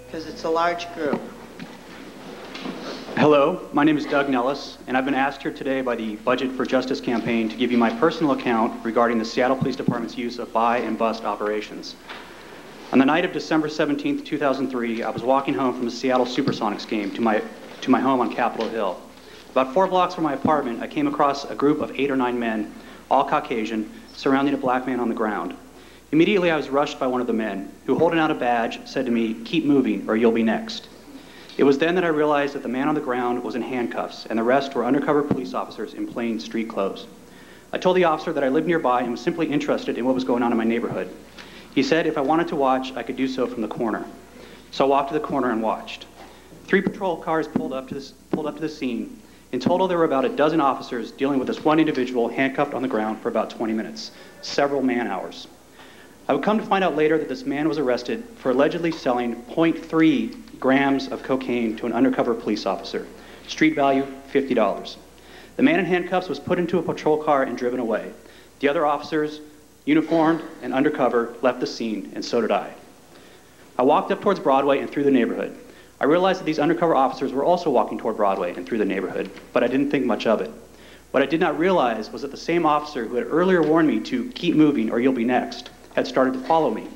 because it's a large group. Hello, my name is Doug Nellis, and I've been asked here today by the Budget for Justice campaign to give you my personal account regarding the Seattle Police Department's use of buy and bust operations. On the night of December 17th, 2003, I was walking home from the Seattle Supersonics game to my home on Capitol Hill. About 4 blocks from my apartment, I came across a group of 8 or 9 men, all Caucasian, surrounding a black man on the ground. Immediately, I was rushed by one of the men, who, holding out a badge, said to me, "Keep moving, or you'll be next." It was then that I realized that the man on the ground was in handcuffs, and the rest were undercover police officers in plain street clothes. I told the officer that I lived nearby and was simply interested in what was going on in my neighborhood. He said if I wanted to watch, I could do so from the corner. So I walked to the corner and watched. 3 patrol cars pulled up to the scene. In total, there were about a dozen officers dealing with this one individual handcuffed on the ground for about 20 minutes, several man-hours. I would come to find out later that this man was arrested for allegedly selling 0.3 grams of cocaine to an undercover police officer. Street value, $50. The man in handcuffs was put into a patrol car and driven away. The other officers, uniformed and undercover, left the scene, and so did I. I walked up towards Broadway and through the neighborhood. I realized that these undercover officers were also walking toward Broadway and through the neighborhood, but I didn't think much of it. What I did not realize was that the same officer who had earlier warned me to keep moving or you'll be next had started to follow me.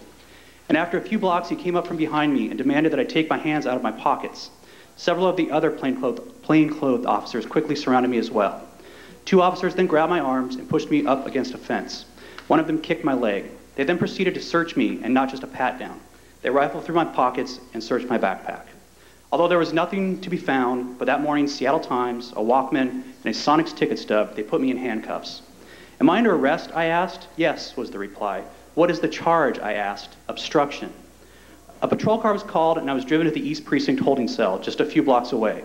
And after a few blocks, he came up from behind me and demanded that I take my hands out of my pockets. Several of the other plainclothed officers quickly surrounded me as well. 2 officers then grabbed my arms and pushed me up against a fence. One of them kicked my leg. They then proceeded to search me, and not just a pat-down. They rifled through my pockets and searched my backpack. Although there was nothing to be found but that morning's Seattle Times, a Walkman, and a Sonics ticket stub, they put me in handcuffs. "Am I under arrest?" I asked. "Yes," was the reply. "What is the charge?" I asked. "Obstruction." A patrol car was called, and I was driven to the East Precinct holding cell, just a few blocks away.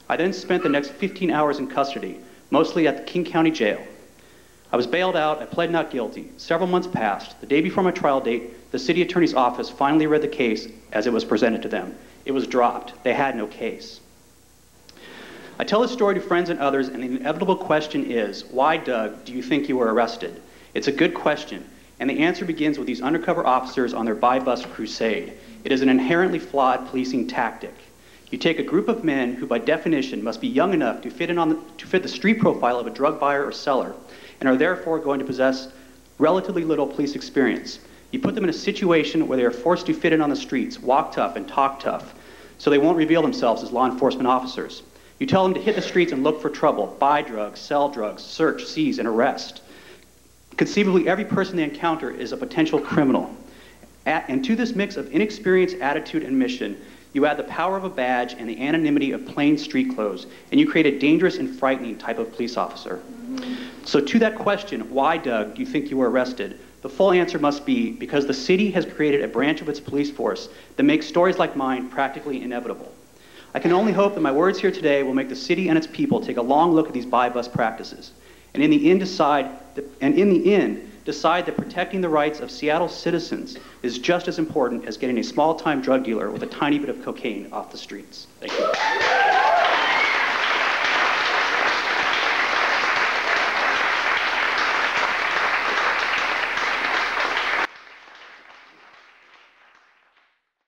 I then spent the next 15 hours in custody, mostly at the King County Jail. I was bailed out. I pled not guilty. Several months passed. The day before my trial date, the city attorney's office finally read the case as it was presented to them. It was dropped. They had no case. I tell this story to friends and others, and the inevitable question is, why, Doug, do you think you were arrested? It's a good question, and the answer begins with these undercover officers on their buy-bust crusade. It is an inherently flawed policing tactic. You take a group of men who, by definition, must be young enough to fit the street profile of a drug buyer or seller, and are therefore going to possess relatively little police experience. You put them in a situation where they are forced to fit in on the streets, walk tough, and talk tough, so they won't reveal themselves as law enforcement officers. You tell them to hit the streets and look for trouble, buy drugs, sell drugs, search, seize, and arrest. Conceivably, every person they encounter is a potential criminal. And to this mix of inexperience, attitude, and mission, you add the power of a badge and the anonymity of plain street clothes, and you create a dangerous and frightening type of police officer. So to that question, why, Doug, do you think you were arrested? The full answer must be because the city has created a branch of its police force that makes stories like mine practically inevitable. I can only hope that my words here today will make the city and its people take a long look at these buy-bust practices, and in the end decide that protecting the rights of Seattle citizens is just as important as getting a small-time drug dealer with a tiny bit of cocaine off the streets. Thank you.